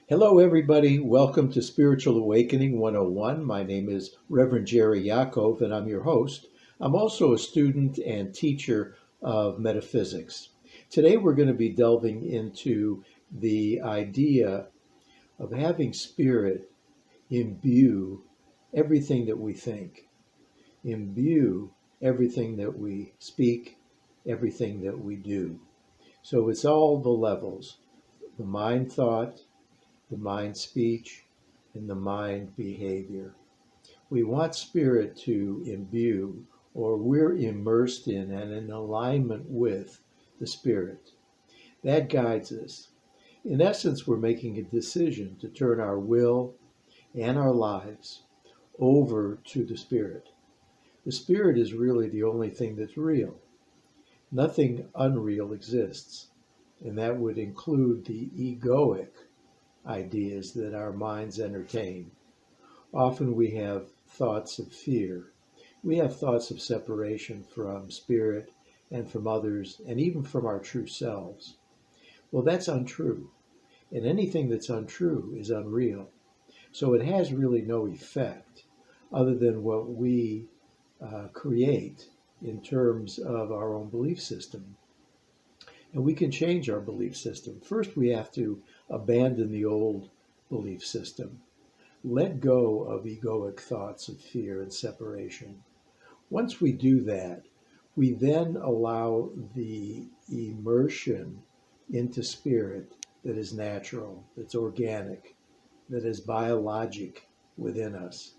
Hello, everybody. Welcome to Spiritual Awakening 101. My name is Reverend Jerry Yaakov, and I'm your host. I'm also a student and teacher of metaphysics. Today, we're going to be delving into the idea of having spirit imbue everything that we think, imbue everything that we speak, everything that we do. So it's all the levels, the mind thought, the mind speech, and the mind behavior. We want spirit to imbue, or we're immersed in and in alignment with the spirit. That guides us. In essence, we're making a decision to turn our will and our lives over to the spirit. The spirit is really the only thing that's real. Nothing unreal exists, and that would include the egoic ideas that our minds entertain. Often we have thoughts of fear. We have thoughts of separation from spirit and from others and even from our true selves. Well, that's untrue. And anything that's untrue is unreal. So it has really no effect other than what we create in terms of our own belief system. And we can change our belief system. First, we have to abandon the old belief system. Let go of egoic thoughts of fear and separation. Once we do that, we then allow the immersion into spirit that is natural, that's organic, that is biologic within us.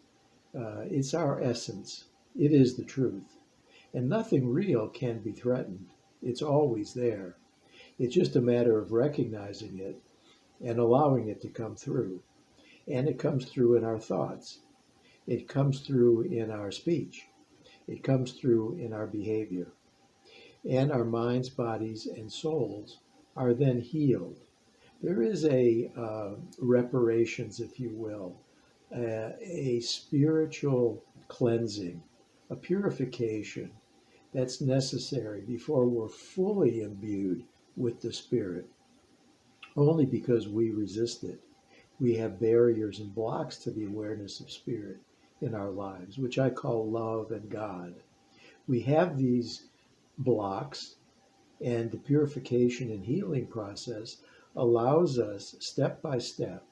It's our essence. It is the truth. And nothing real can be threatened. It's always there. It's just a matter of recognizing it and allowing it to come through. And it comes through in our thoughts. It comes through in our speech. It comes through in our behavior. And our minds, bodies, and souls are then healed. There is a reparations, if you will, a spiritual cleansing, a purification that's necessary before we're fully imbued with the Spirit, only because we resist it. We have barriers and blocks to the awareness of spirit in our lives, which I call love and God. We have these blocks, and the purification and healing process allows us step by step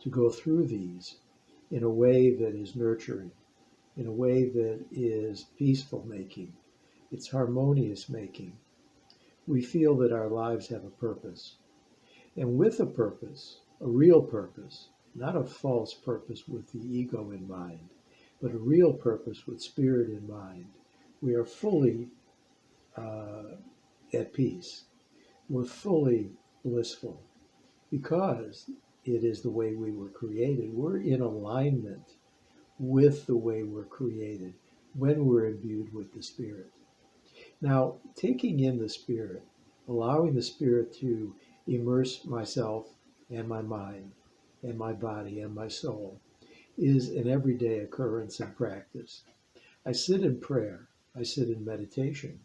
to go through these in a way that is nurturing, in a way that is peaceful making, it's harmonious making. We feel that our lives have a purpose. And with a purpose, a real purpose, not a false purpose with the ego in mind, but a real purpose with spirit in mind, we are fully at peace. We're fully blissful because it is the way we were created. We're in alignment with the way we're created when we're imbued with the Spirit. Now, taking in the Spirit, allowing the Spirit to immerse myself and my mind and my body and my soul is an everyday occurrence and practice. I sit in prayer. I sit in meditation.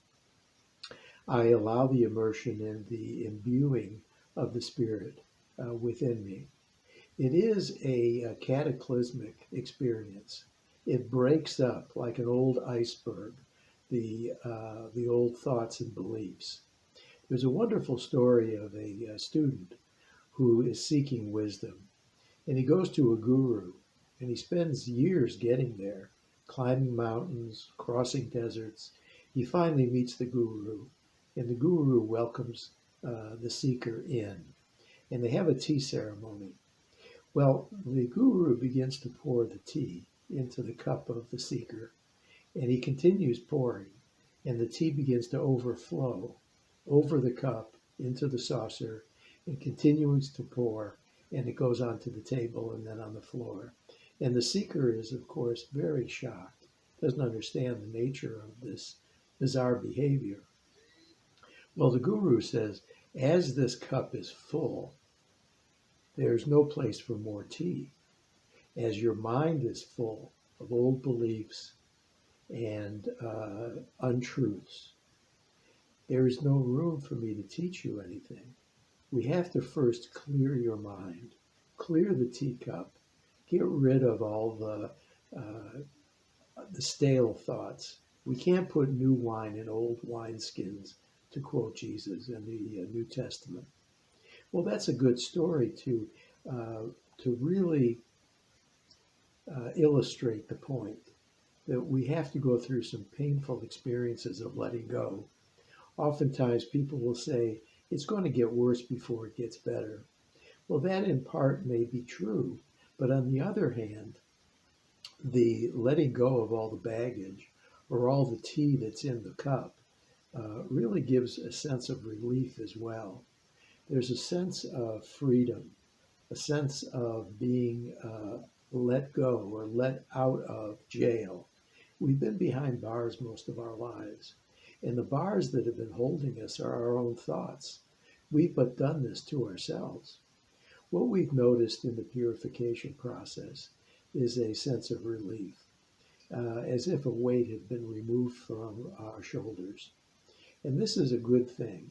I allow the immersion and the imbuing of the Spirit within me. It is a cataclysmic experience. It breaks up like an old iceberg, the old thoughts and beliefs. There's a wonderful story of a student who is seeking wisdom, and he goes to a guru, and he spends years getting there, climbing mountains, crossing deserts. He finally meets the guru, and the guru welcomes the seeker in, and they have a tea ceremony. Well, the guru begins to pour the tea into the cup of the seeker, and he continues pouring, and the tea begins to overflow over the cup into the saucer and continues to pour, and it goes onto the table and then on the floor. And the seeker is, of course, very shocked, doesn't understand the nature of this bizarre behavior. Well, the guru says, as this cup is full, there's no place for more tea. As your mind is full of old beliefs and untruths, there is no room for me to teach you anything. We have to first clear your mind. clear the teacup, get rid of all the stale thoughts. We can't put new wine in old wineskins, to quote Jesus in the New Testament. Well, that's a good story to really illustrate the point that we have to go through some painful experiences of letting go. Oftentimes, people will say it's going to get worse before it gets better. Well, that in part may be true, but on the other hand, the letting go of all the baggage or all the tea that's in the cup really gives a sense of relief as well. There's a sense of freedom, a sense of being let go or let out of jail. We've been behind bars most of our lives, and the bars that have been holding us are our own thoughts. We've but done this to ourselves. What we've noticed in the purification process is a sense of relief, as if a weight had been removed from our shoulders. And this is a good thing.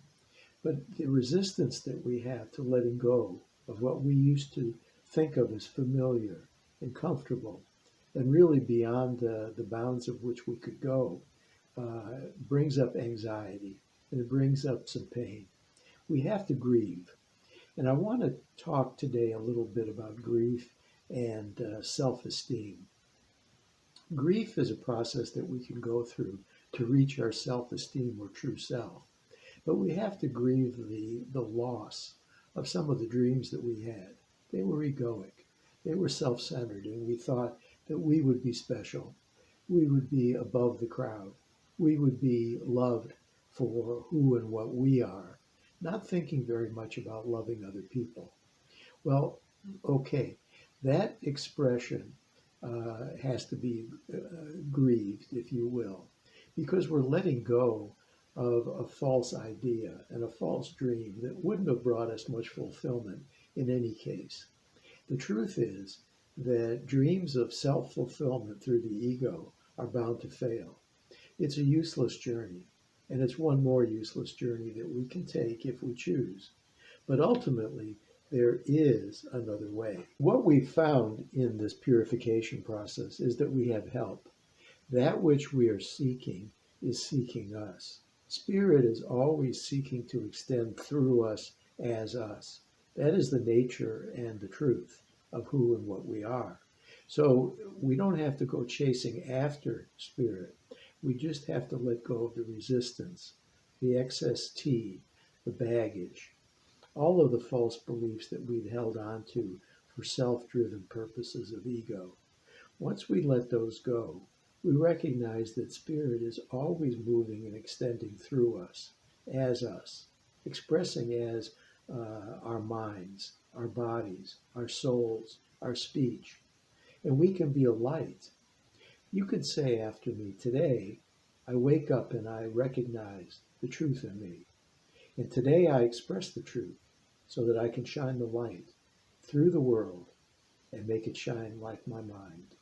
But the resistance that we have to letting go of what we used to think of as familiar and comfortable and really beyond the bounds of which we could go brings up anxiety and it brings up some pain. We have to grieve. And I want to talk today a little bit about grief and self-esteem. Grief is a process that we can go through to reach our self-esteem or true self. But we have to grieve the loss of some of the dreams that we had. They were egoic. They were self-centered, and we thought that we would be special. We would be above the crowd. We would be loved for who and what we are, not thinking very much about loving other people. Well, okay, that expression has to be grieved, if you will, because we're letting go of a false idea and a false dream that wouldn't have brought us much fulfillment in any case. The truth is that dreams of self-fulfillment through the ego are bound to fail. It's a useless journey, and it's one more useless journey that we can take if we choose. But ultimately, there is another way. What we've found in this purification process is that we have help. That which we are seeking is seeking us. Spirit is always seeking to extend through us as us. That is the nature and the truth of who and what we are. So we don't have to go chasing after Spirit. We just have to let go of the resistance, the excess tea, the baggage, all of the false beliefs that we've held on to for self-driven purposes of ego. Once we let those go, we recognize that Spirit is always moving and extending through us, expressing as our minds, our bodies, our souls, our speech. And we can be a light. You could say after me, today, I wake up and I recognize the truth in me. And today I express the truth so that I can shine the light through the world and make it shine like my mind.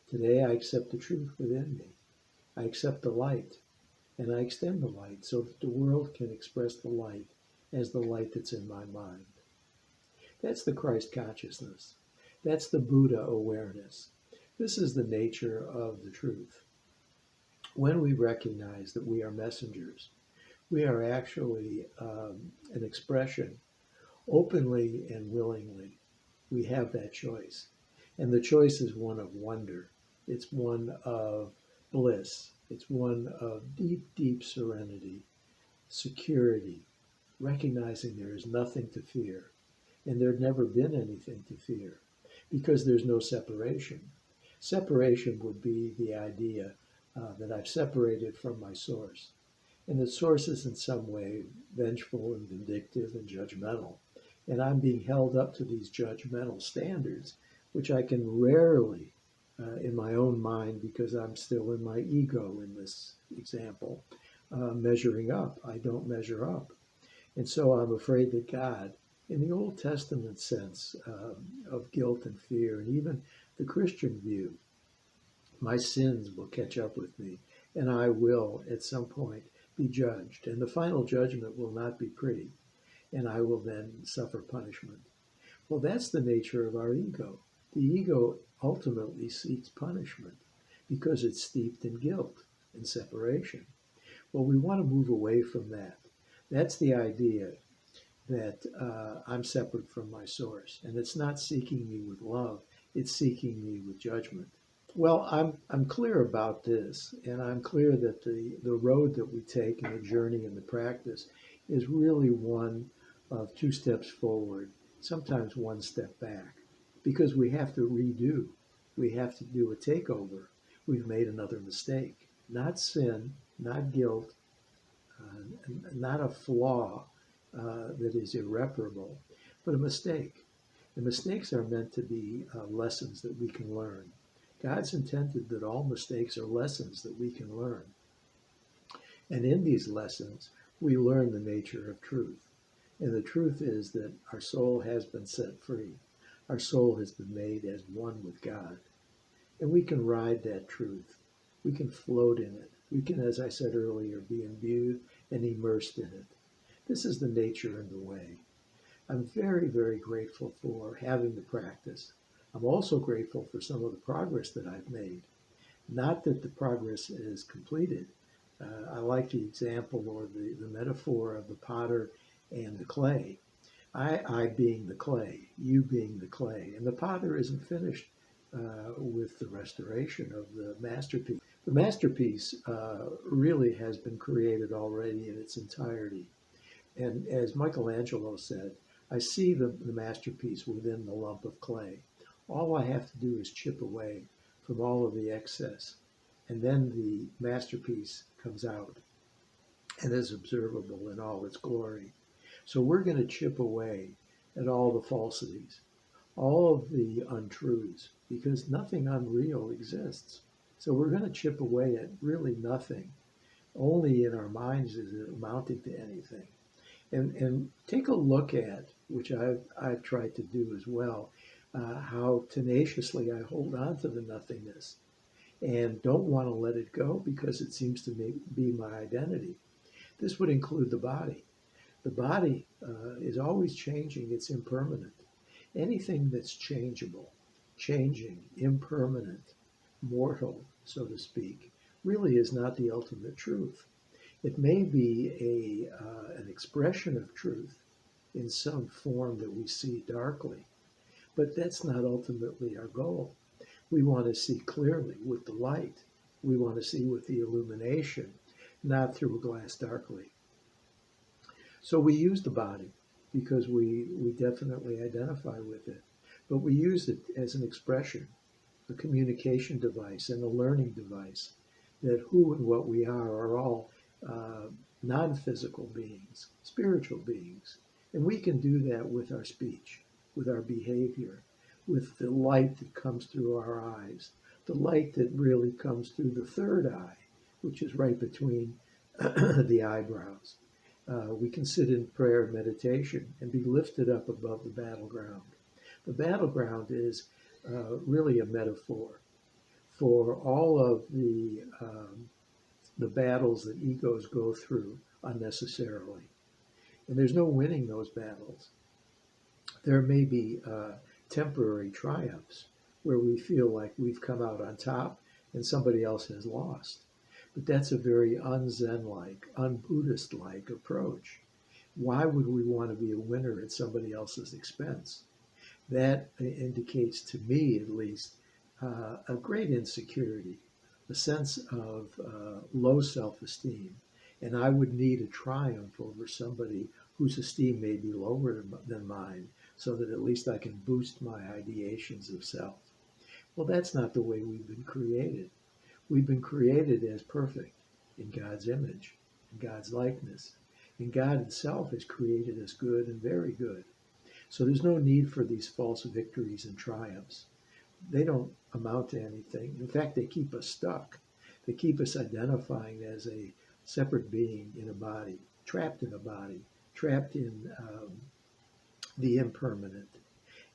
Today I accept the truth within me. I accept the light and I extend the light so that the world can express the light as the light that's in my mind. That's the Christ consciousness. That's the Buddha awareness. This is the nature of the truth. When we recognize that we are messengers, we are actually an expression openly and willingly. We have that choice. And the choice is one of wonder. It's one of bliss. It's one of deep, deep serenity, security, recognizing there is nothing to fear. And there had never been anything to fear because there's no separation. Separation would be the idea that I've separated from my source. And the source is in some way vengeful and vindictive and judgmental. And I'm being held up to these judgmental standards, which I can rarely, in my own mind, because I'm still in my ego in this example, measuring up. I don't measure up. And so I'm afraid that God, in the Old Testament sense of guilt and fear, and even the Christian view, my sins will catch up with me, and I will, at some point, be judged. And the final judgment will not be pretty, and I will then suffer punishment. Well, that's the nature of our ego. The ego ultimately seeks punishment because it's steeped in guilt and separation. Well, we want to move away from that. That's the idea that I'm separate from my source, and it's not seeking me with love, it's seeking me with judgment. Well, I'm clear about this, and I'm clear that the road that we take in the journey and the practice is really one of two steps forward, sometimes one step back, because we have to redo. We have to do a takeover. We've made another mistake. Not sin, not guilt, not a flaw that is irreparable, but a mistake. And mistakes are meant to be lessons that we can learn. God's intended that all mistakes are lessons that we can learn. And in these lessons, we learn the nature of truth. And the truth is that our soul has been set free. Our soul has been made as one with God. And we can ride that truth. We can float in it. We can, as I said earlier, be imbued and immersed in it. This is the nature and the way. I'm very, very grateful for having the practice. I'm also grateful for some of the progress that I've made. Not that the progress is completed. I like the example or the metaphor of the potter and the clay. I being the clay, you being the clay, and the potter isn't finished with the restoration of the masterpiece. The masterpiece really has been created already in its entirety. And as Michelangelo said, I see the masterpiece within the lump of clay. All I have to do is chip away from all of the excess, and then the masterpiece comes out and is observable in all its glory. So we're going to chip away at all the falsities, all of the untruths, because nothing unreal exists. So we're going to chip away at really nothing. Only in our minds is it amounting to anything. And take a look at, which I've tried to do as well, how tenaciously I hold on to the nothingness and don't want to let it go because it seems to be my identity. This would include the body. The body is always changing, it's impermanent. Anything that's changeable, changing, impermanent, mortal, so to speak, really is not the ultimate truth. It may be an expression of truth in some form that we see darkly, but that's not ultimately our goal. We want to see clearly with the light. We want to see with the illumination, not through a glass darkly. So we use the body because we definitely identify with it, but we use it as an expression, a communication device, and a learning device that who and what we are all non-physical beings, spiritual beings. And we can do that with our speech, with our behavior, with the light that comes through our eyes, the light that really comes through the third eye, which is right between the eyebrows. We can sit in prayer and meditation and be lifted up above the battleground. The battleground is really a metaphor for all of the battles that egos go through unnecessarily. And there's no winning those battles. There may be temporary triumphs where we feel like we've come out on top and somebody else has lost. But that's a very un-Zen-like, un-Buddhist-like approach. Why would we want to be a winner at somebody else's expense? That indicates, to me at least, a great insecurity, a sense of low self-esteem. And I would need a triumph over somebody whose esteem may be lower than mine, so that at least I can boost my ideations of self. Well, that's not the way we've been created. We've been created as perfect in God's image, in God's likeness. And God himself is created as good and very good. So there's no need for these false victories and triumphs. They don't amount to anything. In fact, they keep us stuck. They keep us identifying as a separate being in a body, trapped in a body, trapped in the impermanent.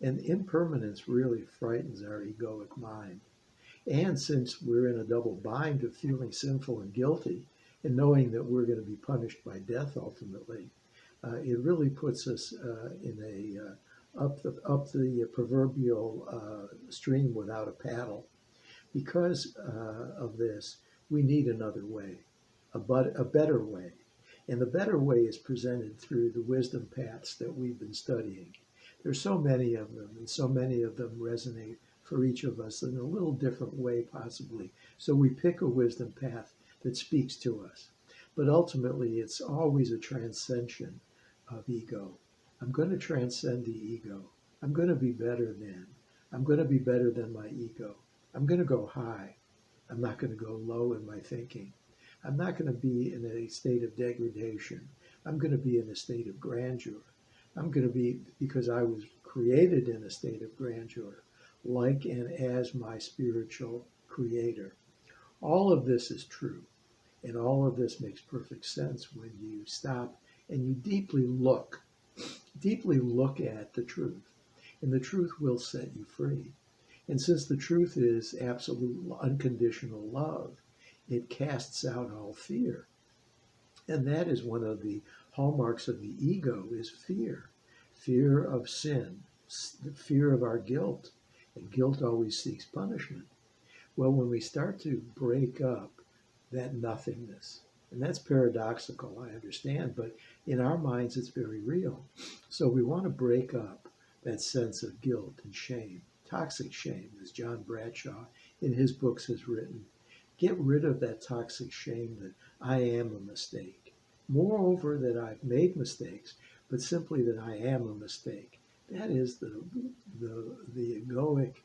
And impermanence really frightens our egoic mind. And since we're in a double bind of feeling sinful and guilty and knowing that we're going to be punished by death ultimately, it really puts us in up the proverbial stream without a paddle. Because of this, we need another way, a better way. And the better way is presented through the wisdom paths that we've been studying. There's so many of them, and so many of them resonate for each of us in a little different way, possibly. So we pick a wisdom path that speaks to us. But ultimately, it's always a transcension of ego. I'm going to transcend the ego. I'm going to be better than. I'm going to be better than my ego. I'm going to go high. I'm not going to go low in my thinking. I'm not going to be in a state of degradation. I'm going to be in a state of grandeur. I'm going to be, because I was created in a state of grandeur, like and as my spiritual creator. All of this is true. And all of this makes perfect sense when you stop and you deeply look at the truth. And the truth will set you free. And since the truth is absolute unconditional love, it casts out all fear. And that is one of the hallmarks of the ego is fear. Fear of sin, the fear of our guilt. And guilt always seeks punishment. Well, when we start to break up that nothingness, and that's paradoxical, I understand, but in our minds it's very real. So we want to break up that sense of guilt and shame, toxic shame, as John Bradshaw in his books has written. Get rid of that toxic shame that I am a mistake. Moreover, that I've made mistakes, but simply that I am a mistake. That is the egoic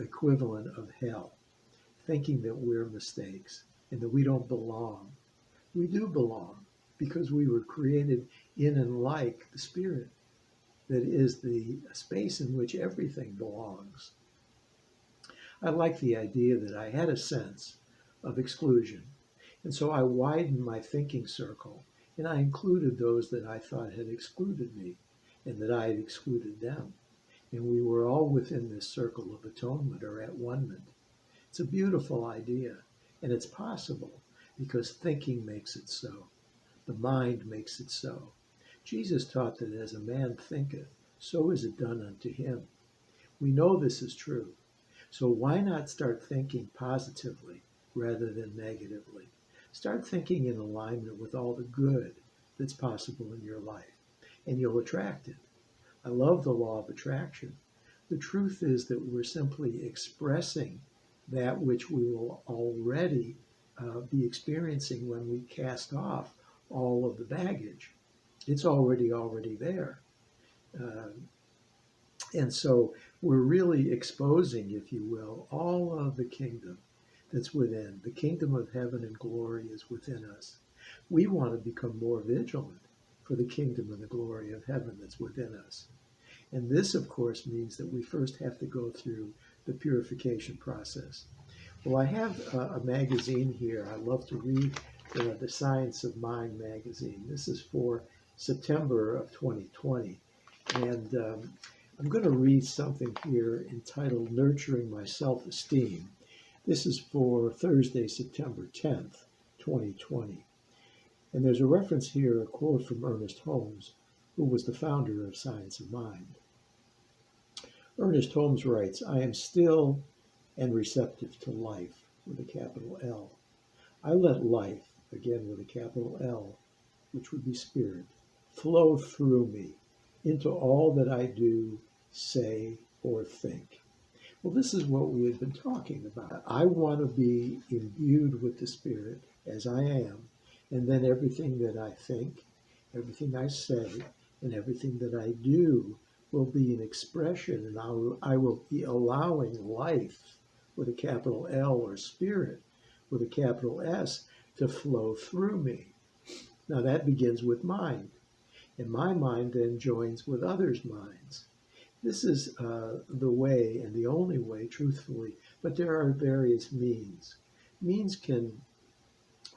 equivalent of hell, thinking that we're mistakes and that we don't belong. We do belong because we were created in and like the Spirit that is the space in which everything belongs. I like the idea that I had a sense of exclusion. And so I widened my thinking circle and I included those that I thought had excluded me and that I had excluded them. And we were all within this circle of atonement or at one-ment. It's a beautiful idea, and it's possible because thinking makes it so. The mind makes it so. Jesus taught that as a man thinketh, so is it done unto him. We know this is true. So why not start thinking positively rather than negatively? Start thinking in alignment with all the good that's possible in your life, and you'll attract it. I love the law of attraction. The truth is that we're simply expressing that which we will already be experiencing when we cast off all of the baggage. It's already there. Uh, and so we're really exposing, if you will, all of the kingdom that's within. The kingdom of heaven and glory is within us. We want to become more vigilant for the kingdom and the glory of heaven that's within us. And this, of course, means that we first have to go through the purification process. Well, I have a magazine here. I love to read the Science of Mind magazine. This is for September of 2020. And I'm going to read something here entitled Nurturing My Self-Esteem. This is for Thursday, September 10th, 2020. And there's a reference here, a quote from Ernest Holmes, who was the founder of Science of Mind. Ernest Holmes writes, I am still and receptive to life with a capital L. I let life, again with a capital L, which would be spirit, flow through me into all that I do, say, or think. Well, this is what we had been talking about. I want to be imbued with the Spirit as I am, and then everything that I think, everything I say, and everything that I do will be an expression, and I will be allowing life with a capital L or spirit with a capital S to flow through me. Now that begins with mind, and my mind then joins with others' minds. This is the way and the only way, truthfully, but there are various means. Means can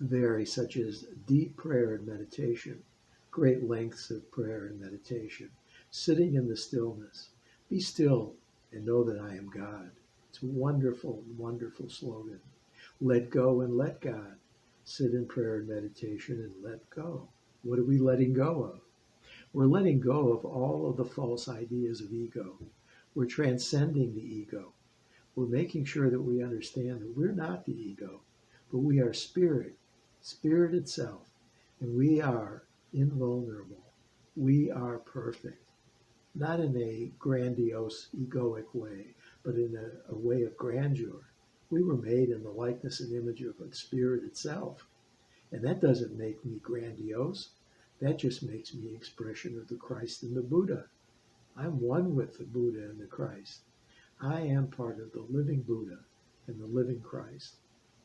vary, such as deep prayer and meditation, great lengths of prayer and meditation, sitting in the stillness. Be still and know that I am God. It's a wonderful, wonderful slogan. Let go and let God. Sit in prayer and meditation and let go. What are we letting go of? We're letting go of all of the false ideas of ego. We're transcending the ego. We're making sure that we understand that we're not the ego, but we are spirit, spirit itself, and we are invulnerable. We are perfect, not in a grandiose, egoic way, but in a way of grandeur. We were made in the likeness and image of the spirit itself. And that doesn't make me grandiose. That just makes me an expression of the Christ and the Buddha. I'm one with the Buddha and the Christ. I am part of the living Buddha and the living Christ.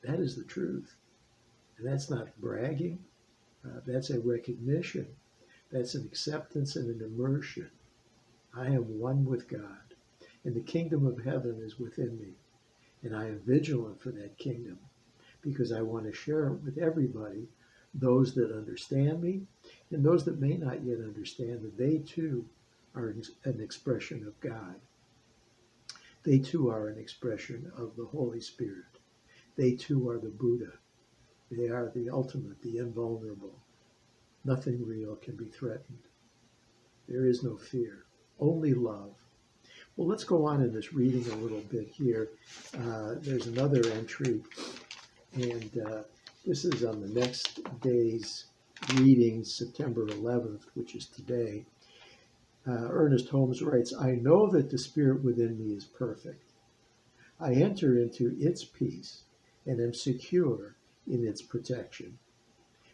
That is the truth. And that's not bragging. That's a recognition. That's an acceptance and an immersion. I am one with God. And the kingdom of heaven is within me. And I am vigilant for that kingdom because I want to share it with everybody, those that understand me and those that may not yet understand that they too are an expression of God. They too are an expression of the Holy Spirit. They too are the Buddha. They are the ultimate, the invulnerable. Nothing real can be threatened. There is no fear, only love. Well, let's go on in this reading a little bit here. There's another entry, and this is on the next day's reading, September 11th, which is today. Ernest Holmes writes, I know that the spirit within me is perfect. I enter into its peace and am secure in its protection.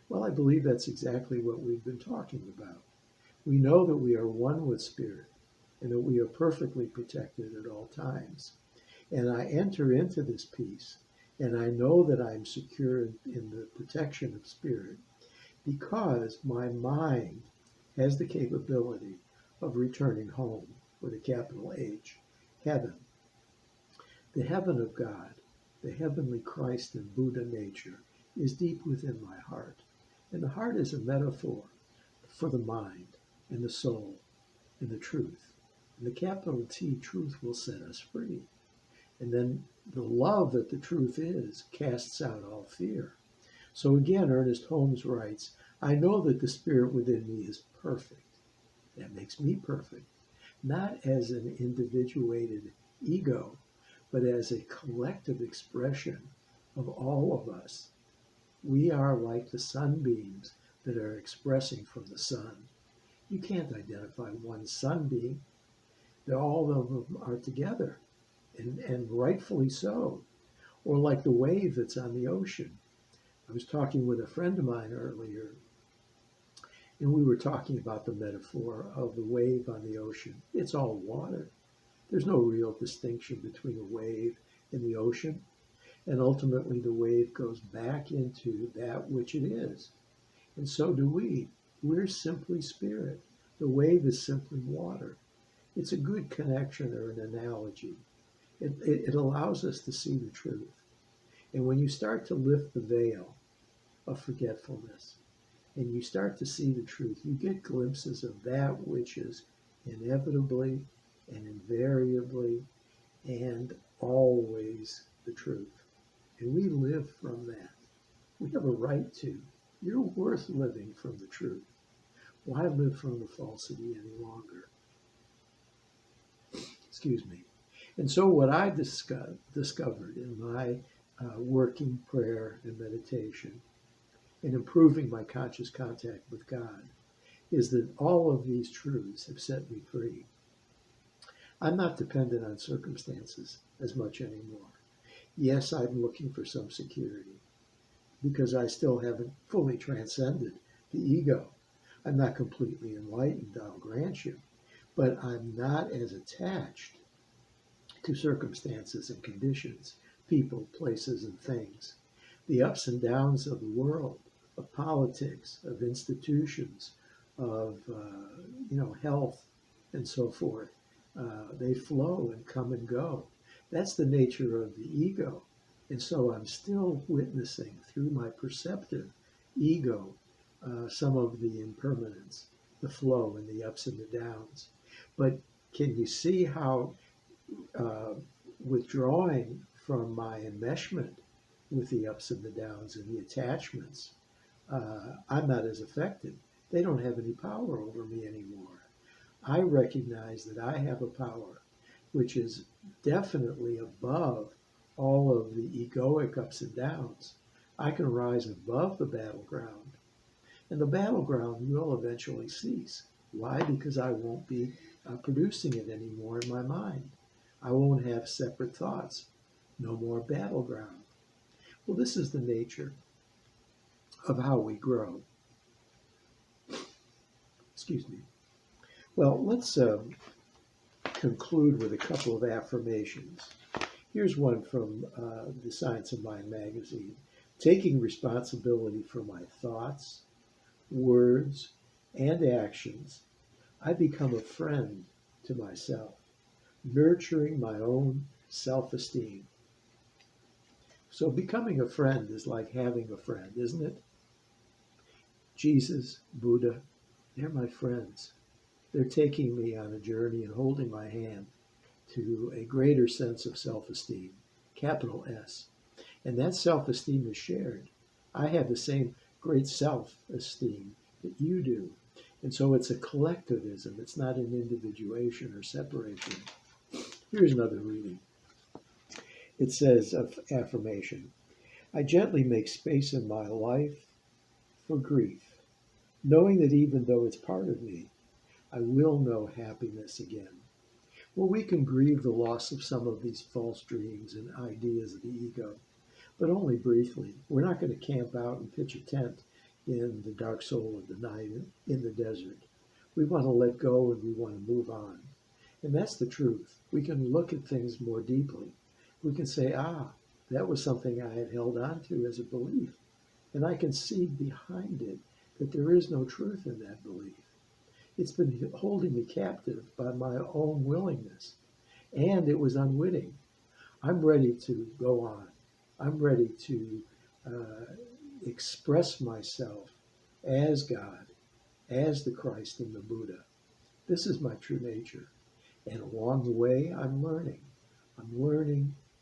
Well, I believe that's exactly what we've been talking about. We know that we are one with spirit and that we are perfectly protected at all times. And I enter into this peace, and I know that I'm secure in the protection of spirit because my mind has the capability of returning home with a capital H, heaven. The heaven of God, the heavenly Christ and Buddha nature is deep within my heart. And the heart is a metaphor for the mind and the soul and the truth. And the capital T, truth, will set us free. And then the love that the truth is casts out all fear. So again, Ernest Holmes writes, I know that the spirit within me is perfect. That makes me perfect, not as an individuated ego, but as a collective expression of all of us. We are like the sunbeams that are expressing from the sun. You can't identify one sunbeam. All of them are together, and rightfully so. Or like the wave that's on the ocean. I was talking with a friend of mine earlier, and we were talking about the metaphor of the wave on the ocean. It's all water. There's no real distinction between a wave and the ocean. And ultimately, the wave goes back into that which it is. And so do we. We're simply spirit. The wave is simply water. It's a good connection or an analogy. It allows us to see the truth. And when you start to lift the veil of forgetfulness, and you start to see the truth, you get glimpses of that which is inevitably and invariably and always the truth. And we live from that. We have a right to. You're worth living from the truth. Why live from the falsity any longer? Excuse me. And so what I discovered in my working prayer and meditation and improving my conscious contact with God is that all of these truths have set me free. I'm not dependent on circumstances as much anymore. Yes, I'm looking for some security because I still haven't fully transcended the ego. I'm not completely enlightened, I'll grant you, but I'm not as attached to circumstances and conditions, people, places, and things. The ups and downs of the world, of politics, of institutions, of health, and so forth. They flow and come and go. That's the nature of the ego. And so I'm still witnessing through my perceptive ego some of the impermanence, the flow and the ups and the downs. But can you see how withdrawing from my enmeshment with the ups and the downs and the attachments, I'm not as affected They don't have any power over me anymore. I recognize that I have a power which is definitely above all of the egoic ups and downs. I can rise above the battleground, and the battleground will eventually cease. Why? Because I won't be producing it anymore in my mind. I won't have separate thoughts. No more battleground. Well, this is the nature of how we grow. Excuse me. Well, let's conclude with a couple of affirmations. Here's one from the Science of Mind magazine. Taking responsibility for my thoughts, words, and actions, I become a friend to myself, nurturing my own self-esteem. So becoming a friend is like having a friend, isn't it? Jesus, Buddha, they're my friends. They're taking me on a journey and holding my hand to a greater sense of self-esteem, capital S. And that self-esteem is shared. I have the same great self-esteem that you do. And so it's a collectivism. It's not an individuation or separation. Here's another reading. It says of affirmation, I gently make space in my life for grief, knowing that even though it's part of me, I will know happiness again. Well, we can grieve the loss of some of these false dreams and ideas of the ego, but only briefly. We're not going to camp out and pitch a tent in the dark soul of the night in the desert. We want to let go and we want to move on. And that's the truth. We can look at things more deeply. We can say, that was something I had held on to as a belief. And I can see behind it that there is no truth in that belief. It's been holding me captive by my own willingness. And it was unwitting. I'm ready to go on. I'm ready to express myself as God, as the Christ and the Buddha. This is my true nature. And along the way, I'm learning.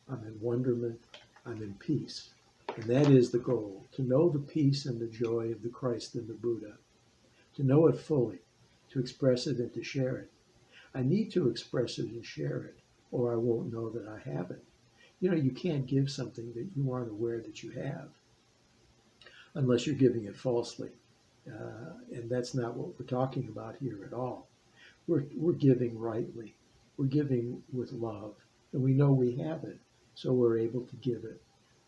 I'm in wonderment, I'm in peace. And that is the goal, to know the peace and the joy of the Christ and the Buddha, to know it fully, to express it and to share it. I need to express it and share it, or I won't know that I have it. You know, you can't give something that you aren't aware that you have, unless you're giving it falsely. And that's not what we're talking about here at all. We're giving rightly. We're giving with love. And we know we have it, so we're able to give it.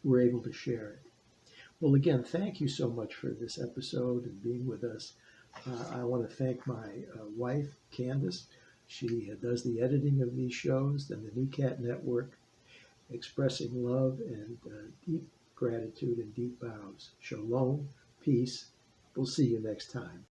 We're able to share it. Well, again, thank you so much for this episode and being with us. I want to thank my wife, Candace. She does the editing of these shows and the New Cat Network, expressing love and deep gratitude and deep bows. Shalom, peace. We'll see you next time.